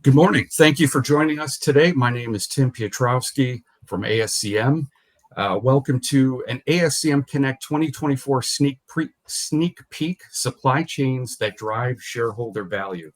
Good morning. Thank you for joining us today. My name is Tim Piotrowski from ASCM. Welcome to an ASCM Connect 2024 sneak peek, supply chains that drive shareholder value.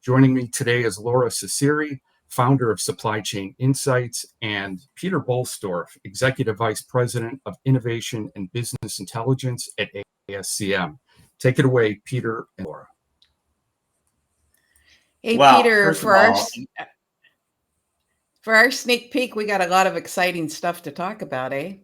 Joining me today is Laura Ciceri, founder of Supply Chain Insights, and Peter Bolstorff, Executive Vice President of Innovation and Business Intelligence at ASCM. Take it away, Peter and Laura. Hey, Well, Peter, first of all, for our sneak peek, we got a lot of exciting stuff to talk about, eh?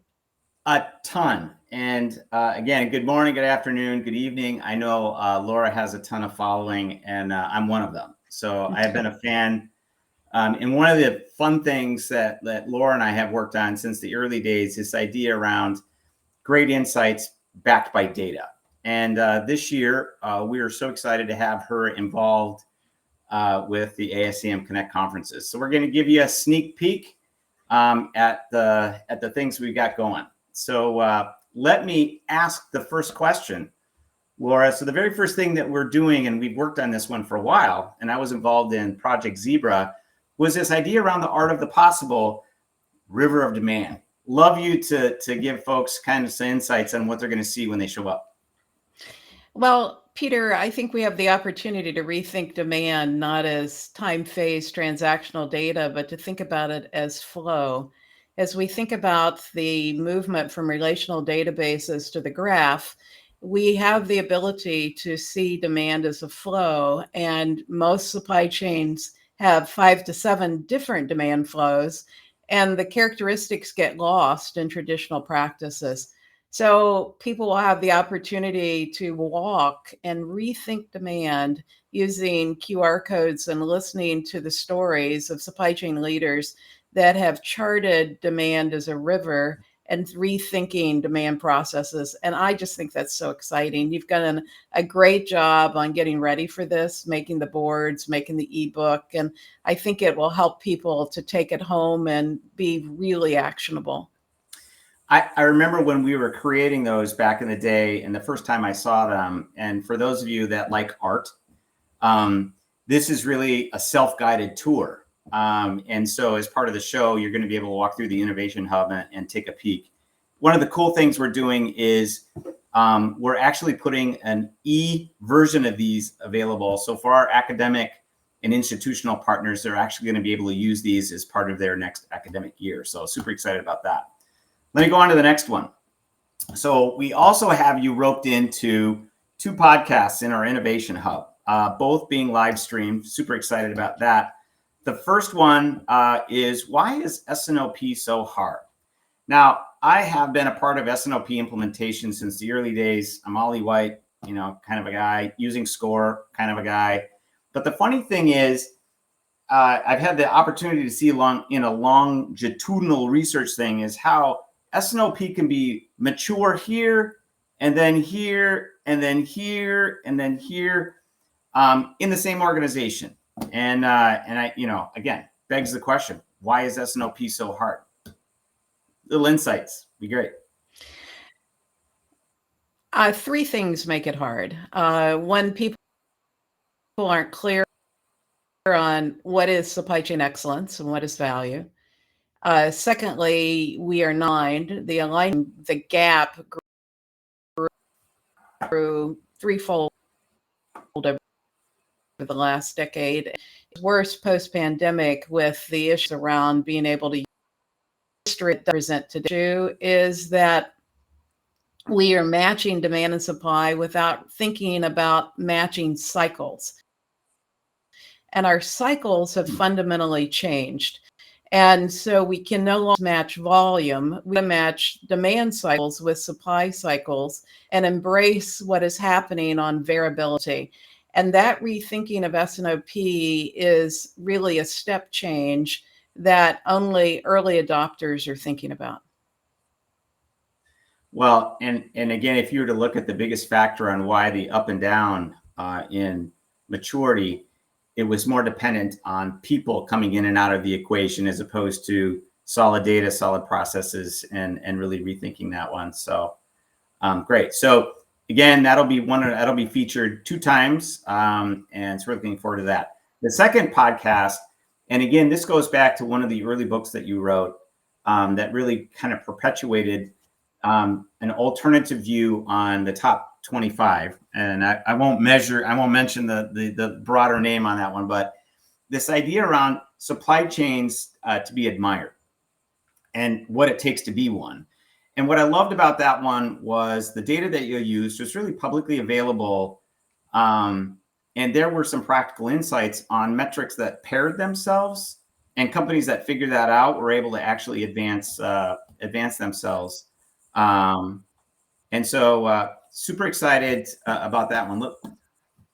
a ton. And again, good morning, good afternoon, good evening. I know Laura has a ton of following, and I'm one of them. So I have been a fan. And one of the fun things that Laura and I have worked on since the early days is this idea around great insights backed by data. And this year, we are so excited to have her involved with the ASCM Connect conferences. So we're going to give you a sneak peek at the things we've got going. So let me ask the first question, Laura. So the very first thing that we're doing, and we've worked on this one for a while, and I was involved in Project Zebra, was this idea around the art of the possible, river of demand. Love you to give folks kind of some insights on what they're going to see when they show up. Well, Peter, I think we have the opportunity to rethink demand not as time-phase transactional data, but to think about it as flow. As we think about the movement from relational databases to the graph, we have the ability to see demand as a flow, and most supply chains have 5 to 7 different demand flows, and the characteristics get lost in traditional practices. So people will have the opportunity to walk and rethink demand using QR codes and listening to the stories of supply chain leaders that have charted demand as a river and rethinking demand processes. And I just think that's so exciting. You've done a great job on getting ready for this, making the boards, making the ebook. And I think it will help people to take it home and be really actionable. I remember when we were creating those back in the day, and the first time I saw them, and for those of you that like art, this is really a self-guided tour. And so as part of the show, you're going to be able to walk through the Innovation Hub and take a peek. One of the cool things we're doing is we're actually putting an e-version of these available. So for our academic and institutional partners, they're actually going to be able to use these as part of their next academic year. So super excited about that. Let me go on to the next one. So we also have you roped into 2 podcasts in our Innovation Hub, both being live streamed. Super excited about that. The first one is, why is S&OP so hard? Now, I have been a part of S&OP implementation since the early days. I'm Ollie White, kind of a guy, using SCORE kind of a guy. But the funny thing is, I've had the opportunity to see in a longitudinal research thing is how S&OP can be mature here, and then here, and then here, and then here, in the same organization. And I, again, begs the question, why is S&OP so hard? Little insights, be great. 3 things make it hard. One, people aren't clear on what is supply chain excellence and what is value. Secondly, we are the gap grew threefold over the last decade. It's worse post-pandemic with the issues around being able to present today is that we are matching demand and supply without thinking about matching cycles. And our cycles have fundamentally changed. And so we can no longer match volume. We match demand cycles with supply cycles and embrace what is happening on variability. And that rethinking of S&OP is really a step change that only early adopters are thinking about. Well, and again, if you were to look at the biggest factor on why the up and down in maturity, it was more dependent on people coming in and out of the equation as opposed to solid data, solid processes, and really rethinking that one. So great. So again, that'll be featured 2 times, and so we're looking forward to that. The second podcast, and again, this goes back to one of the early books that you wrote that really kind of perpetuated an alternative view on the top 25. And I won't mention the broader name on that one, but this idea around supply chains to be admired and what it takes to be one. And what I loved about that one was the data that you used was really publicly available. And there were some practical insights on metrics that paired themselves, and companies that figured that out were able to actually advance themselves. And so super excited about that one. Look,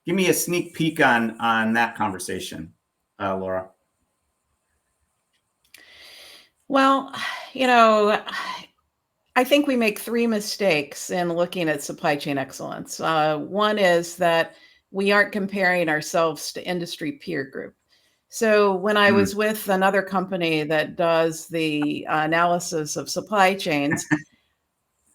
give me a sneak peek on that conversation, Laura. Well, you know, I think we make three mistakes in looking at supply chain excellence. One is that we aren't comparing ourselves to industry peer group. So when I was with another company that does the analysis of supply chains,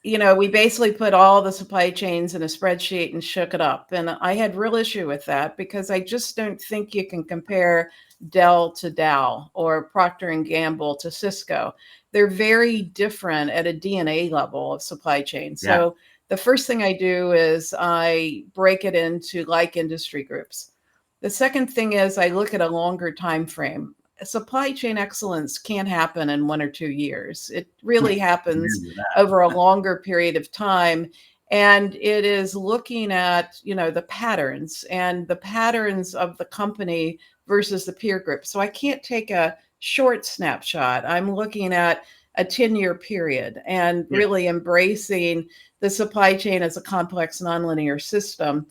you know, we basically put all the supply chains in a spreadsheet and shook it up. And I had real issue with that because I just don't think you can compare Dell to Dow or Procter and Gamble to Cisco. They're very different at a DNA level of supply chain. So the first thing I do is I break it into like industry groups. The second thing is I look at a longer time frame. Supply chain excellence can't happen in 1 or 2 years. It really happens over a longer period of time. And it is looking at, you know, the patterns and the patterns of the company versus the peer group. So I can't take a short snapshot. I'm looking at a 10-year period and really embracing the supply chain as a complex nonlinear system,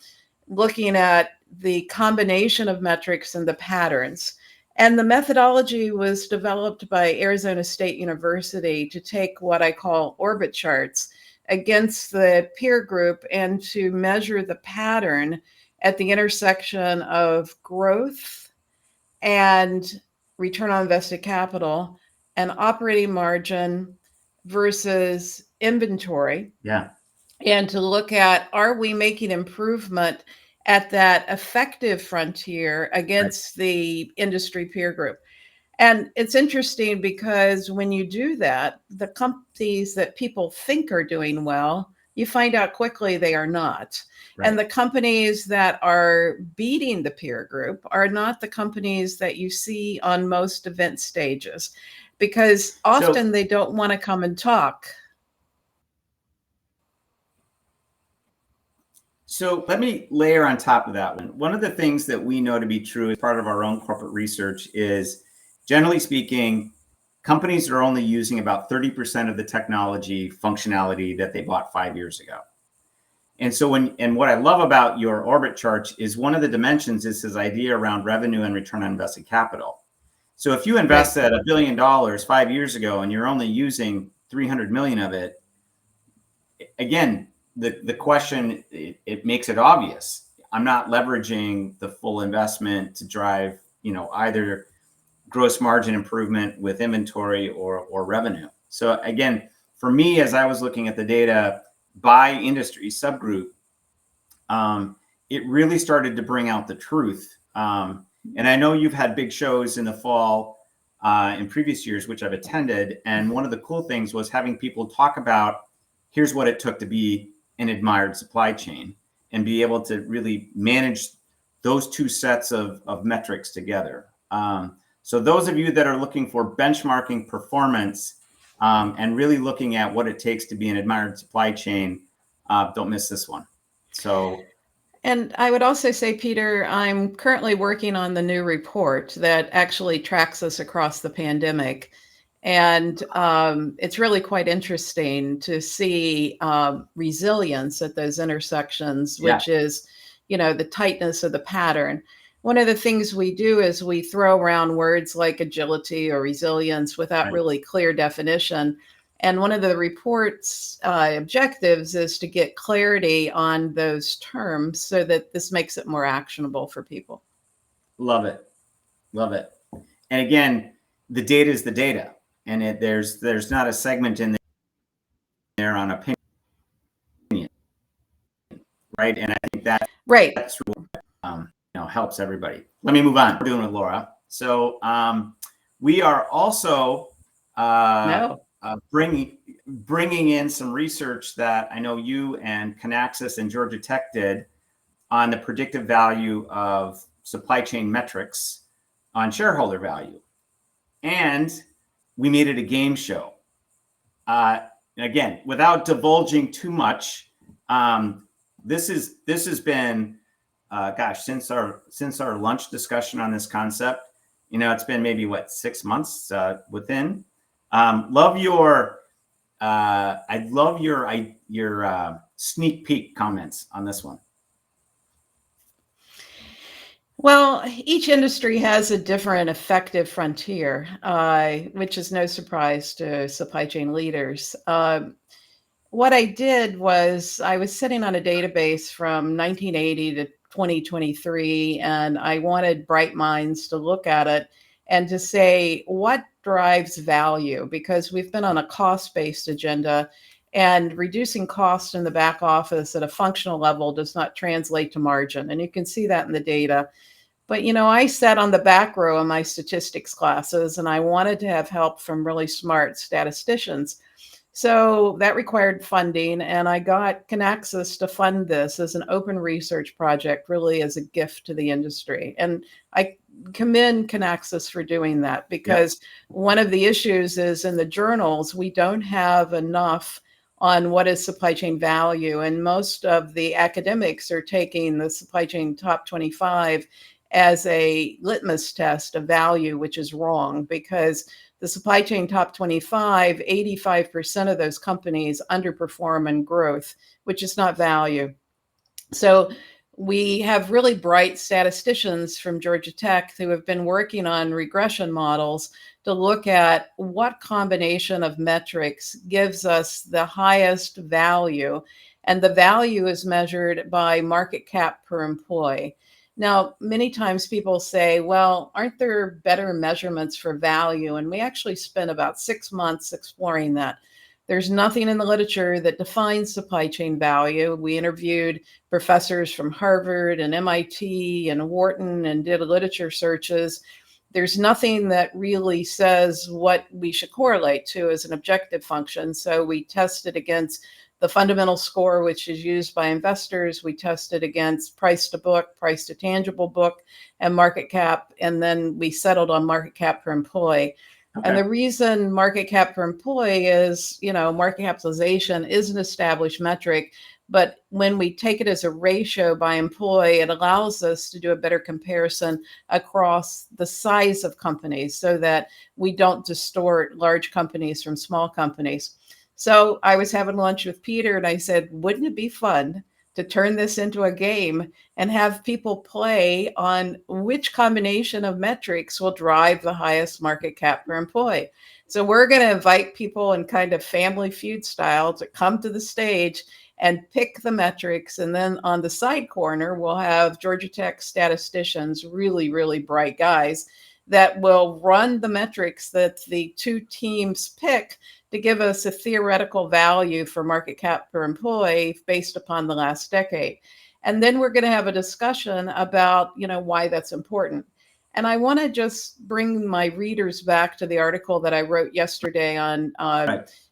looking at the combination of metrics and the patterns. And the methodology was developed by Arizona State University to take what I call orbit charts against the peer group and to measure the pattern at the intersection of growth and return on invested capital and operating margin versus inventory. And to look at, are we making improvement at that effective frontier against the industry peer group? And it's interesting because when you do that, the companies that people think are doing well, you find out quickly they are not. And the companies that are beating the peer group are not the companies that you see on most event stages, because often they don't want to come and talk. So let me layer on top of that one. One of the things that we know to be true as part of our own corporate research is, generally speaking, companies are only using about 30% of the technology functionality that they bought 5 years ago. And so what I love about your orbit charts is one of the dimensions is this idea around revenue and return on invested capital. So if you invested $1 billion 5 years ago and you're only using 300 million of it, again, the question, it makes it obvious. I'm not leveraging the full investment to drive, you know, either gross margin improvement with inventory or revenue. So again, for me, as I was looking at the data by industry subgroup, it really started to bring out the truth. And I know you've had big shows in the fall in previous years, which I've attended. And one of the cool things was having people talk about, here's what it took to be an admired supply chain and be able to really manage those two sets of metrics together. So those of you that are looking for benchmarking performance and really looking at what it takes to be an admired supply chain, don't miss this one. And I would also say, Peter, I'm currently working on the new report that actually tracks us across the pandemic. And it's really quite interesting to see resilience at those intersections, which is, you know, the tightness of the pattern. One of the things we do is we throw around words like agility or resilience without really clear definition. And one of the report's objectives is to get clarity on those terms so that this makes it more actionable for people. Love it. Love it. And again, the data is the data. And there's not a segment in there on opinion, right? And I think that's helps everybody. Let me move on. We're doing with Laura. So we are also bringing in some research that I know you and Canaxis and Georgia Tech did on the predictive value of supply chain metrics on shareholder value. And we made it a game show. Again, without divulging too much, this has been, since our lunch discussion on this concept, it's been maybe 6 months within. I'd love your sneak peek comments on this one. Well, each industry has a different effective frontier, which is no surprise to supply chain leaders. What I did was I was sitting on a database from 1980 to 2023, and I wanted bright minds to look at it and to say, what drives value? Because we've been on a cost-based agenda, and reducing cost in the back office at a functional level does not translate to margin. And you can see that in the data. But, I sat on the back row of my statistics classes, and I wanted to have help from really smart statisticians. So that required funding, and I got Canaxis to fund this as an open research project, really as a gift to the industry. And I commend Canaxis for doing that, because one of the issues is in the journals, we don't have enough on what is supply chain value. And most of the academics are taking the supply chain top 25 as a litmus test of value, which is wrong, because the supply chain top 25, 85% of those companies underperform in growth, which is not value. So we have really bright statisticians from Georgia Tech who have been working on regression models to look at what combination of metrics gives us the highest value. And the value is measured by market cap per employee. Now, many times people say, well, aren't there better measurements for value? And we actually spent about 6 months exploring that. There's nothing in the literature that defines supply chain value. We interviewed professors from Harvard and MIT and Wharton and did literature searches. There's nothing that really says what we should correlate to as an objective function. So we tested against the fundamental score, which is used by investors. We tested against price to book, price to tangible book, and market cap. And then we settled on market cap per employee. Okay. And the reason market cap per employee is, market capitalization is an established metric. But when we take it as a ratio by employee, it allows us to do a better comparison across the size of companies so that we don't distort large companies from small companies. So I was having lunch with Peter and I said, wouldn't it be fun to turn this into a game and have people play on which combination of metrics will drive the highest market cap per employee? So we're going to invite people in kind of Family Feud style to come to the stage and pick the metrics. And then on the side corner, we'll have Georgia Tech statisticians, really, really bright guys, that will run the metrics that the two teams pick to give us a theoretical value for market cap per employee based upon the last decade. And then we're going to have a discussion about, why that's important. And I want to just bring my readers back to the article that I wrote yesterday on,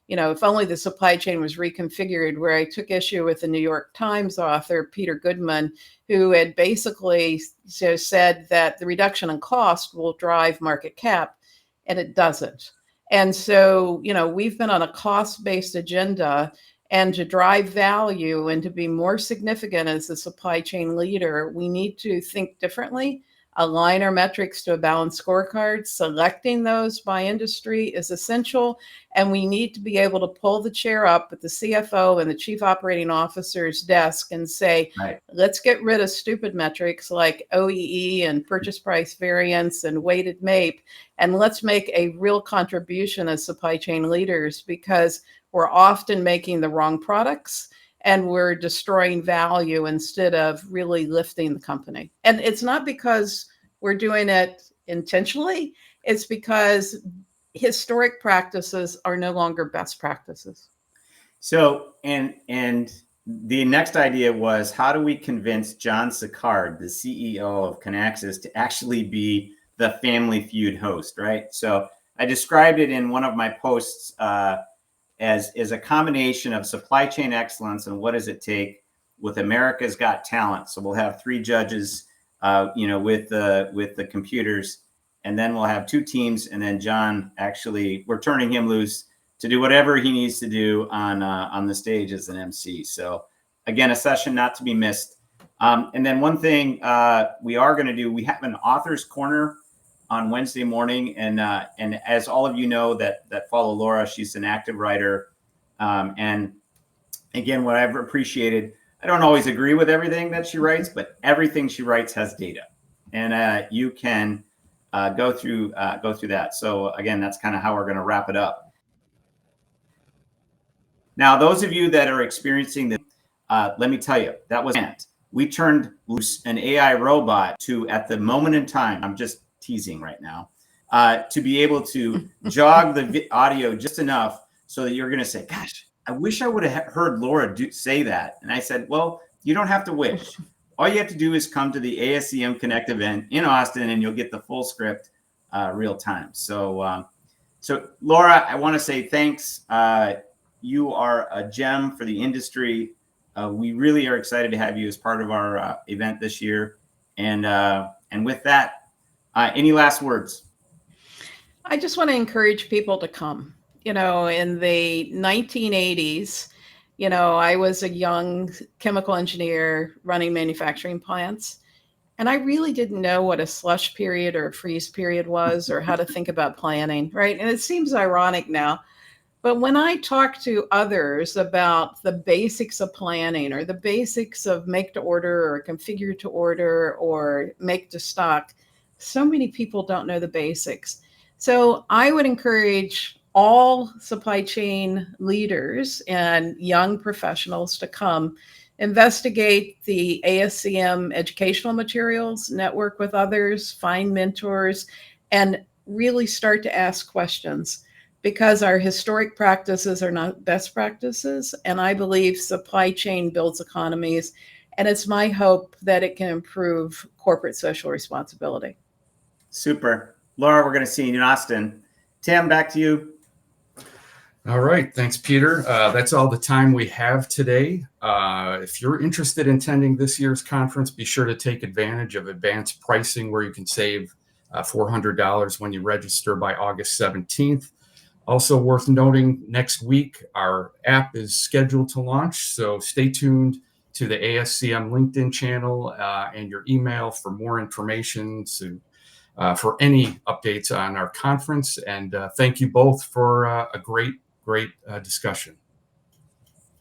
if only the supply chain was reconfigured, where I took issue with the New York Times author, Peter Goodman, who had basically said that the reduction in cost will drive market cap, and it doesn't. And so, we've been on a cost-based agenda, and to drive value and to be more significant as a supply chain leader, we need to think differently, align our metrics to a balanced scorecard. Selecting those by industry is essential, and we need to be able to pull the chair up at the CFO and the chief operating officer's desk and say, let's get rid of stupid metrics like OEE and purchase price variance and weighted MAPE, and let's make a real contribution as supply chain leaders, because we're often making the wrong products and we're destroying value instead of really lifting the company. And it's not because we're doing it intentionally. It's because historic practices are no longer best practices. So, and the next idea was, how do we convince John Sicard, the CEO of Kinaxis, to actually be the Family Feud host, right? So I described it in one of my posts as a combination of supply chain excellence and what does it take with America's Got Talent. So we'll have 3 judges, with the computers, and then we'll have 2 teams, and then John, actually, we're turning him loose to do whatever he needs to do on the stage as an MC. So again, a session not to be missed. And then one thing we are going to do, we have an author's corner on Wednesday morning, and as all of you know that follow Laura, she's an active writer, and again, what I've appreciated, I don't always agree with everything that she writes, but everything she writes has data, and you can go through that. So again, that's kind of how we're going to wrap it up. Now, those of you that are experiencing this, let me tell you, that was it. We turned loose an AI robot to, at the moment in time, I'm just teasing right now, to be able to jog the audio just enough so that you're going to say, gosh, I wish I would have heard Laura say that. And I said, well, you don't have to wish. All you have to do is come to the ASCM Connect event in Austin, and you'll get the full script real time. So, Laura, I want to say thanks. You are a gem for the industry. We really are excited to have you as part of our event this year. And with that, any last words? I just want to encourage people to come. In the 1980s, I was a young chemical engineer running manufacturing plants, and I really didn't know what a slush period or a freeze period was, or how to think about planning, right? And it seems ironic now, but when I talk to others about the basics of planning, or the basics of make to order or configure to order or make to stock, so many people don't know the basics. So I would encourage all supply chain leaders and young professionals to come investigate the ASCM educational materials, network with others, find mentors, and really start to ask questions, because our historic practices are not best practices. And I believe supply chain builds economies, and it's my hope that it can improve corporate social responsibility. Super. Laura, we're going to see you in Austin. Tim, back to you. All right. Thanks, Peter. That's all the time we have today. If you're interested in attending this year's conference, be sure to take advantage of advanced pricing where you can save $400 when you register by August 17th. Also worth noting, next week, our app is scheduled to launch, so stay tuned to the ASCM LinkedIn channel and your email for more information, for any updates on our conference. And thank you both for a great discussion.